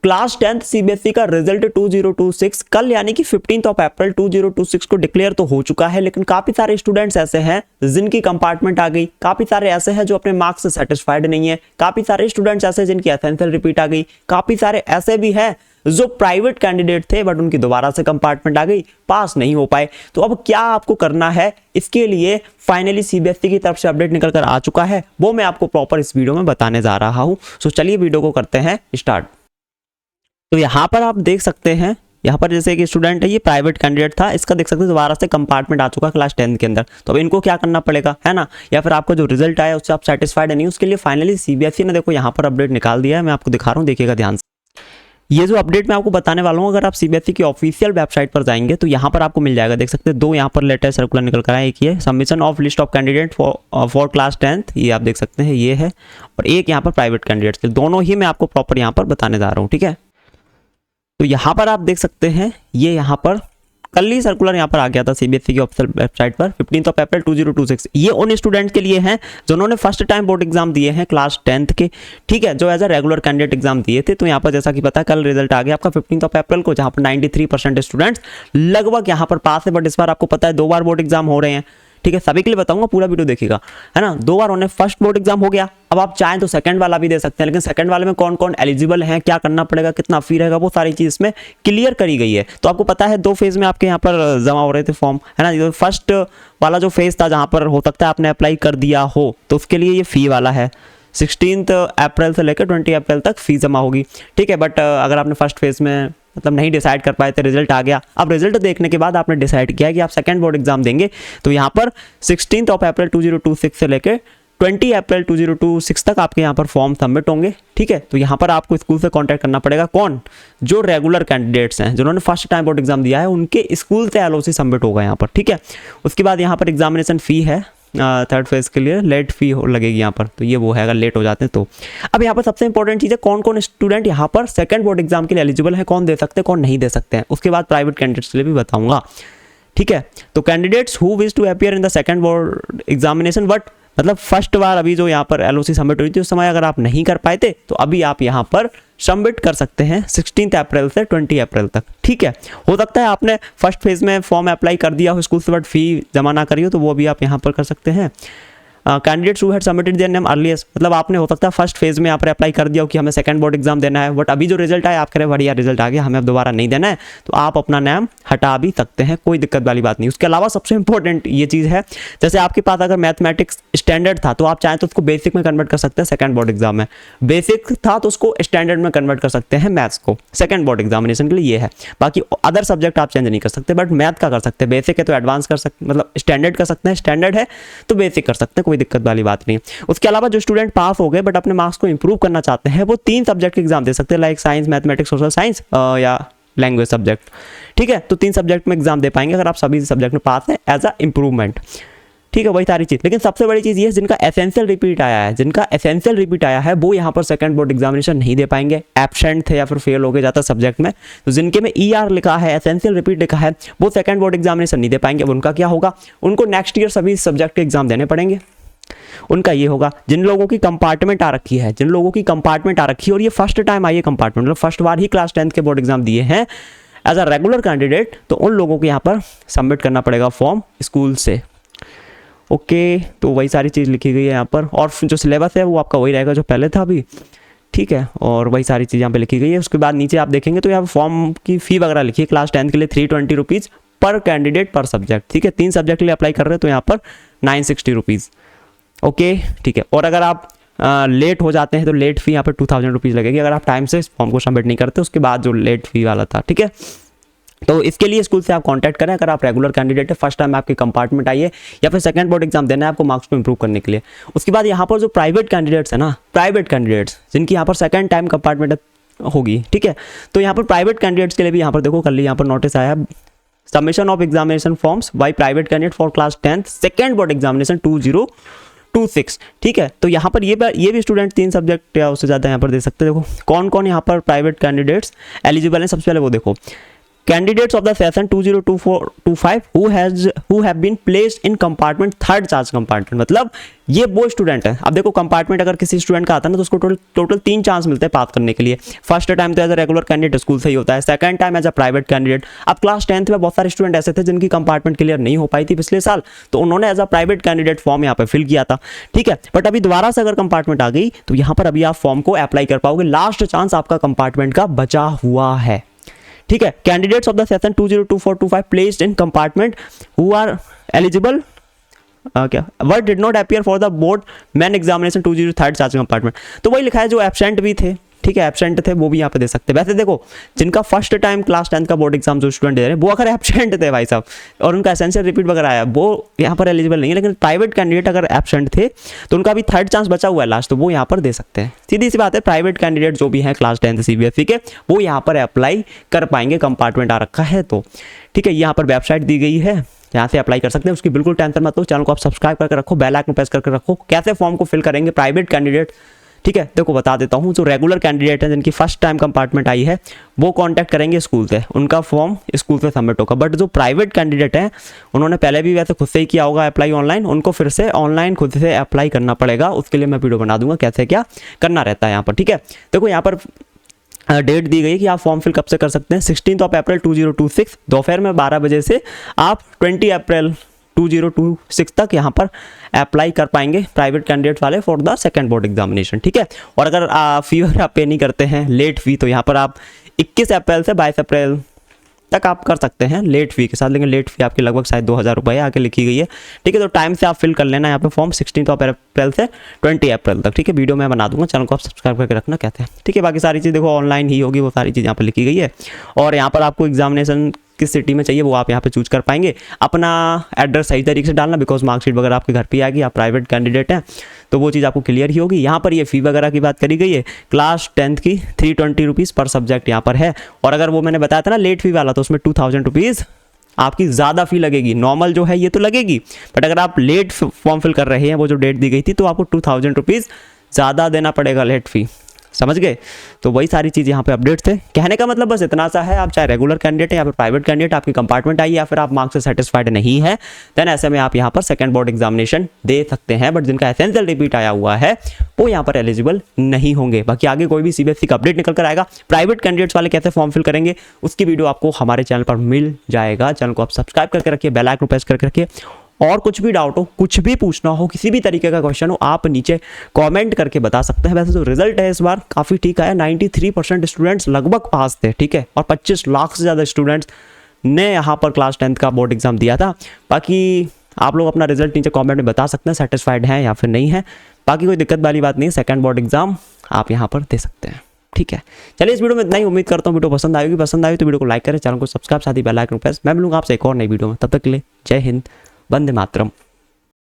Class 10th CBSE का result 2026 कल यानी कि 15 अप्रैल 2026 को डिक्लेयर तो हो चुका है, लेकिन काफी सारे स्टूडेंट्स ऐसे हैं जिनकी कंपार्टमेंट आ गई, काफी सारे ऐसे हैं जो अपने मार्क्स से सेटिस्फाइड नहीं है, काफी सारे स्टूडेंट्स ऐसे जिनकी एसेंशियल रिपीट आ गई, काफी सारे ऐसे भी हैं जो प्राइवेट कैंडिडेट थे बट उनकी दोबारा से कंपार्टमेंट आ गई, पास नहीं हो पाए। तो अब क्या आपको करना है, इसके लिए फाइनली सीबीएसई की तरफ से अपडेट निकल कर आ चुका है, वो मैं आपको प्रॉपर इस वीडियो में बताने जा रहा हूं। सो चलिए वीडियो को करते हैं स्टार्ट। तो यहाँ पर आप देख सकते हैं, यहाँ पर जैसे एक स्टूडेंट है, ये प्राइवेट कैंडिडेट था, इसका देख सकते हैं दोबारा से कंपार्टमेंट आ चुका है क्लास 10 के अंदर। तो अब इनको क्या करना पड़ेगा, है ना, या फिर आपका जो रिजल्ट आया उससे आप सेटिस्फाइड नहीं, उसके लिए फाइनली सीबीएसई ने देखो यहाँ पर अपडेट निकाल दिया है। मैं आपको दिखा रहा हूँ, देखिएगा ध्यान से। ये जो अपडेट मैं आपको बताने वाला हूँ, अगर आप सीबीएसई की ऑफिशियल वेबसाइट पर जाएंगे तो यहाँ पर आपको मिल जाएगा, देख सकते हैं दो यहाँ पर लेटेस्ट सर्कुलर निकल कर आए। एक ये submission of list of candidate for class 10th, ये आप देख सकते हैं ये है, और एक यहाँ पर प्राइवेट कैंडिडेट्स के, दोनों ही मैं आपको प्रॉपर यहाँ पर बताने जा रहा हूँ, ठीक है। तो यहाँ पर आप देख सकते हैं, ये यहाँ पर कल ही सर्कुलर यहाँ पर आ गया था सीबीएसई की ऑफिशियल वेबसाइट पर 15 अप्रैल 2026। ये उन स्टूडेंट्स के लिए हैं जिन्होंने फर्स्ट टाइम बोर्ड एग्जाम दिए हैं क्लास 10th के, ठीक है, जो as a regular candidate exam दिए थे। तो यहाँ पर जैसा कि पता है कल रिजल्ट आ गया आपका 15 अप्रैल को, जहाँ पर 93% स्टूडेंट्स लगभग यहाँ पर पास है। बट इस बार आपको पता है 2 बार बोर्ड एग्जाम हो रहे हैं, ठीक है, सभी के लिए बताऊंगा, पूरा वीडियो देखिएगा, है ना। 2 बार होने, फर्स्ट बोर्ड एग्जाम हो गया, अब आप चाहें तो सेकंड वाला भी दे सकते हैं, लेकिन सेकंड वाले में कौन कौन एलिजिबल हैं, क्या करना पड़ेगा, कितना फी रहेगा, वो सारी चीज इसमें क्लियर करी गई है। तो आपको पता है 2 फेज में आपके यहाँ पर जमा हो रहे थे फॉर्म, है ना। फर्स्ट वाला जो फेज था जहाँ पर हो सकता है आपने अप्लाई कर दिया हो, तो उसके लिए ये फी वाला है, 16 अप्रैल से लेकर 20 अप्रैल तक फी जमा होगी, ठीक है। बट अगर आपने फर्स्ट फेज में मतलब नहीं डिसाइड कर पाए थे, रिजल्ट आ गया, अब रिजल्ट देखने के बाद आपने डिसाइड किया कि आप सेकंड बोर्ड एग्जाम देंगे, तो यहाँ पर 16 अप्रैल 2026 से लेकर 20 अप्रैल 2026 तक आपके यहाँ पर फॉर्म सबमिट होंगे, ठीक है। तो यहाँ पर आपको स्कूल से कांटेक्ट करना पड़ेगा, कौन, जो रेगुलर कैंडिडेट्स हैं जिन्होंने फर्स्ट टाइम बोर्ड एग्जाम दिया है, उनके स्कूल से एलओसी सबमिट होगा यहाँ पर, ठीक है। उसके बाद यहाँ पर एग्जामिनेशन फी है, थर्ड फेज के लिए लेट फी लगेगी यहाँ पर, तो ये वो है अगर लेट हो जाते हैं तो। अब यहाँ पर सबसे इंपॉर्टेंट चीज़ है कौन कौन स्टूडेंट यहाँ पर सेकंड बोर्ड एग्जाम के लिए एलिजिबल है, कौन दे सकते हैं, कौन नहीं दे सकते हैं। उसके बाद प्राइवेट कैंडिडेट्स के लिए भी बताऊंगा, ठीक है। तो candidates who wish to appear in the second board examination, but मतलब फर्स्ट बार अभी जो यहाँ पर एलओसी सबमिट हुई थी उस समय अगर आप नहीं कर पाए थे, तो अभी आप यहाँ पर सबमिट कर सकते हैं 16 अप्रैल से 20 अप्रैल तक, ठीक है। हो सकता है आपने फर्स्ट फेज में फॉर्म अप्लाई कर दिया हो स्कूल से बट फी जमा ना करी हो, तो वो भी आप यहाँ पर कर सकते हैं। Candidates who had submitted their name earliest, मतलब आपने हो सकता है फर्स्ट फेज में यहाँ पर अप्लाई कर दिया हो कि हमें सेकंड बोर्ड एग्जाम देना है, बट अभी जो रिजल्ट आया आप कह रहे बढ़िया रिजल्ट आ गया, हमें अब दोबारा नहीं देना है, तो आप अपना नाम हटा भी सकते हैं, कोई दिक्कत वाली बात नहीं। उसके अलावा सबसे इंपॉर्टेंट ये चीज़ है, जैसे आपके पास अगर मैथमेटिक्स स्टैंडर्ड था तो आप चाहें तो उसको बेसिक में कन्वर्ट कर सकते हैं सेकंड बोर्ड एग्जाम में, बेसिक था तो उसको स्टैंडर्ड में कन्वर्ट कर सकते हैं मैथ्स को सेकंड बोर्ड एग्जामिनेशन के लिए, ये है। बाकी अदर सब्जेक्ट आप चेंज नहीं कर सकते, बट मैथ का कर सकते हैं, बेसिक है तो एडवांस कर सकते, मतलब स्टैंडर्ड कर सकते हैं, स्टैंडर्ड है तो बेसिक कर सकते हैं, कोई दिक्कत वाली बात नहीं। उसके अलावा जो स्टूडेंट पास हो गए बट अपने मार्क्स को इंप्रूव करना चाहते हैं, वो 3 सब्जेक्ट के एग्जाम दे सकते हैं, like science, mathematics, social science या लैंग्वेज सब्जेक्ट, ठीक है। तो 3 सब्जेक्ट में एग्जाम दे पाएंगे अगर आप सभी सब्जेक्ट में पास हैं एज अ इंप्रूवमेंट, ठीक है, वही सारी चीज। लेकिन सबसे बड़ी चीज ये है जिनका एसेंशियल रिपीट आया है, जिनका एसेंशियल रिपीट आया है वो यहाँ पर सेकंड बोर्ड एग्जामिनेशन नहीं दे पाएंगे, एब्सेंट थे या फिर फेल हो गए जाता सब्जेक्ट में, तो जिनके में ER लिखा है, एसेंशियल रिपीट लिखा है, वो सेकंड बोर्ड एग्जामिनेशन नहीं दे पाएंगे। अब उनका क्या होगा, उनको नेक्स्ट ईयर सभी सब्जेक्ट के एग्जाम देने पड़ेंगे। उनका ये होगा जिन लोगों की कंपार्टमेंट आ रखी है, जिन लोगों की कंपार्टमेंट आ रखी है और ये फर्स्ट टाइम आई है कंपार्टमेंट, मतलब फर्स्ट बार ही क्लास 10th के बोर्ड एग्जाम दिए हैं एज अ रेगुलर कैंडिडेट, तो उन लोगों को यहाँ पर सबमिट करना पड़ेगा फॉर्म स्कूल से, ओके। तो वही सारी चीज़ लिखी गई है यहाँ पर, और जो सिलेबस है वो आपका वही रहेगा जो पहले था अभी, ठीक है, और वही सारी चीज़ यहाँ पे लिखी गई है। उसके बाद नीचे आप देखेंगे तो यहाँ पर फॉर्म की फ़ी वगैरह लिखी है, क्लास 10th के लिए 320 रुपीज़ पर कैंडिडेट पर सब्जेक्ट, ठीक है। 3 सब्जेक्ट के लिए अप्लाई कर रहे हैं तो यहाँ पर 960 रुपीज़, ओके, ठीक है। और अगर आप लेट हो जाते हैं तो लेट फी यहाँ पर 2000 रुपीज़ लगेगी, अगर आप टाइम से इस फॉर्म को सबमिट नहीं करते उसके बाद जो लेट फी वाला था, ठीक है। तो इसके लिए स्कूल से आप कांटेक्ट करें अगर आप रेगुलर कैंडिडेट है, फर्स्ट टाइम आपकी कंपार्टमेंट आई है या फिर सेकंड बोर्ड एग्जाम देना है आपको मार्क्स को इंप्रूव करने के लिए। उसके बाद यहाँ पर जो प्राइवेट कैंडिडेट्स है ना, प्राइवेट कैंडिडेट्स जिनकी यहाँ पर सेकंड टाइम कंपार्टमेंट होगी, ठीक है, तो यहाँ पर प्राइवेट कैंडिडेट्स के लिए भी यहाँ पर देखो कल यहाँ पर नोटिस आया, submission of examination forms by private candidate for class 10th second board examination 2026, ठीक है। तो यहाँ पर ये भी स्टूडेंट 3 सब्जेक्ट या उससे ज़्यादा यहाँ पर दे सकते हैं। देखो कौन कौन यहाँ पर प्राइवेट कैंडिडेट्स एलिजिबल हैं, सबसे पहले वो देखो, candidates of the session 2024-25 who have been placed in compartment third charge compartment, मतलब ये वो स्टूडेंट है। अब देखो कंपार्टमेंट अगर किसी स्टूडेंट का आता है ना तो उसको टोटल 3 चांस मिलते हैं पास करने के लिए। फर्स्ट टाइम तो as a regular candidate school से ही होता है, second time as a private candidate. अब क्लास 10th में बहुत सारे स्टूडेंट ऐसे थे जिनकी कंपार्टमेंट क्लियर नहीं हो पाई थी पिछले साल, तो उन्होंने as a private candidate form यहाँ पे फिल किया था, ठीक है। बट अभी दोबारा से अगर कंपार्टमेंट आ गई तो यहाँ पर अभी आप फॉर्म को अप्लाई कर पाओगे, लास्ट चांस आपका कंपार्टमेंट का बचा हुआ है, ठीक है। Candidates of the session 2024-25 placed in compartment who are eligible क्या word did not appear for the board main examination 2023 charge compartment, तो वही लिखा है जो एब्सेंट भी थे, ठीक है, एब्सेंट थे वो भी यहाँ पे दे सकते हैं। वैसे देखो जिनका फर्स्ट टाइम क्लास 10th का बोर्ड एग्जाम जो स्टूडेंट दे रहे हैं वो अगर एब्सेंट थे भाई साहब और उनका एसेंशियल रिपीट वगैरह आया, वो यहाँ पर एलिजिबल नहीं है। लेकिन प्राइवेट कैंडिडेट अगर एब्सेंट थे तो उनका भी थर्ड चांस बचा हुआ है लास्ट, तो वो यहाँ पर दे सकते हैं। सीधी सी बात है, प्राइवेट कैंडिडेट जो भी हैं क्लास 10th CBSE के वो यहाँ पर अप्लाई कर पाएंगे, कंपार्टमेंट आ रखा है तो, ठीक है। यहाँ पर वेबसाइट दी गई है, यहाँ से अप्लाई कर सकते हैं, उसकी बिल्कुल टेंशन मत लो। चैनल को आप सब्सक्राइब करके रखो, बेल आइकन प्रेस करके रखो। कैसे फॉर्म को फिल करेंगे प्राइवेट कैंडिडेट, ठीक है, देखो बता देता हूँ। जो रेगुलर कैंडिडेट हैं जिनकी फर्स्ट टाइम कंपार्टमेंट आई है वो कांटेक्ट करेंगे स्कूल से, उनका फॉर्म स्कूल से सबमिट होगा। बट जो प्राइवेट कैंडिडेट हैं उन्होंने पहले भी वैसे खुद से ही किया होगा अप्लाई ऑनलाइन, उनको फिर से ऑनलाइन खुद से अप्लाई करना पड़ेगा। उसके लिए मैं वीडियो बना दूंगा कैसे क्या करना रहता है यहाँ पर, ठीक है। देखो यहाँ पर डेट दी गई कि आप फॉर्म फिल कब से कर सकते हैं, 16 अप्रैल 2026 दोपहर में 12 बजे से आप 20 अप्रैल 2026 तक यहाँ पर अप्लाई कर पाएंगे प्राइवेट कैंडिडेट वाले for the second board examination, ठीक है। और अगर फी वगैरह आप पे नहीं करते हैं, लेट फी, तो यहाँ पर आप 21 अप्रैल से 22 अप्रैल तक आप कर सकते हैं लेट फी के साथ। लेकिन लेट फी आपकी लगभग शायद 2000 रुपये आके लिखी गई है, ठीक है। तो टाइम से आप फिल कर लेना यहाँ पे फॉर्म 16 अप्रैल से 20 अप्रैल तक, ठीक है। वीडियो मैं बना दूंगा, चैनल को आप सब्सक्राइब करके रखना कहते हैं, ठीक है। बाकी सारी चीज़ देखो ऑनलाइन ही होगी, वो सारी चीज़ यहाँ पर लिखी गई है। और यहाँ पर आपको एग्जामिनेशन किस सिटी में चाहिए वो आप यहाँ पे चूज कर पाएंगे। अपना एड्रेस सही तरीके से डालना, बिकॉज मार्कशीट वगैरह आपके घर पे आएगी, आप प्राइवेट कैंडिडेट हैं तो वो चीज़ आपको क्लियर ही होगी। यहाँ पर ये फी वगैरह की बात करी गई है, क्लास 10th की 320 रुपीज़ पर सब्जेक्ट यहाँ पर है। और अगर वो मैंने बताया था ना लेट फी वाला, तो उसमें 2000 रुपीज़ आपकी ज़्यादा फी लगेगी। नॉर्मल जो है ये तो लगेगी, बट अगर आप लेट फॉर्म फिल कर रहे हैं, वो जो डेट दी गई थी, तो आपको 2000 रुपीज़ ज़्यादा देना पड़ेगा लेट फी, समझ गए। तो वही सारी चीज़ यहाँ पे अपडेट थे। कहने का मतलब बस इतना सा है, आप चाहे रेगुलर कैंडिडेट है या फिर प्राइवेट कैंडिडेट, आपकी कंपार्टमेंट आई या फिर आप मार्क्स से सेटिस्फाइड नहीं है, देन ऐसे में आप यहाँ पर सेकंड बोर्ड एग्जामिनेशन दे सकते हैं। बट जिनका एसेंशियल रिपीट आया हुआ है वो यहाँ पर एलिजिबल नहीं होंगे। बाकी आगे कोई भी CBSE का अपडेट निकल कर आएगा, प्राइवेट कैंडिडेट्स वाले कैसे फॉर्म फिल करेंगे उसकी वीडियो आपको हमारे चैनल पर मिल जाएगा। चैनल को आप सब्सक्राइब करके रखिए, बेल आइकन प्रेस करके रखिए। और कुछ भी डाउट हो, कुछ भी पूछना हो, किसी भी तरीके का क्वेश्चन हो, आप नीचे कमेंट करके बता सकते हैं। वैसे जो रिजल्ट है इस बार काफ़ी ठीक आया, 93% स्टूडेंट्स लगभग पास थे, ठीक है। और 25 लाख से ज़्यादा स्टूडेंट्स ने यहाँ पर क्लास 10th का बोर्ड एग्जाम दिया था। बाकी आप लोग अपना रिजल्ट नीचे कॉमेंट में बता सकते हैं, सेटिस्फाइड हैं या फिर नहीं है। बाकी कोई दिक्कत वाली बात नहीं है, सेकेंड बोर्ड एग्जाम आप यहाँ पर दे सकते हैं, ठीक है। चलिए इस वीडियो में इतना ही, उम्मीद करता हूँ वीडियो पसंद आएगी। पसंद आई तो वीडियो को लाइक करें, चैनल को सब्सक्राइब, साथ ही बेल आइकन प्रेस। मैं मिलूंगा आपसे एक और नई वीडियो में, तब तक के लिए जय हिंद, वंदे मातरम।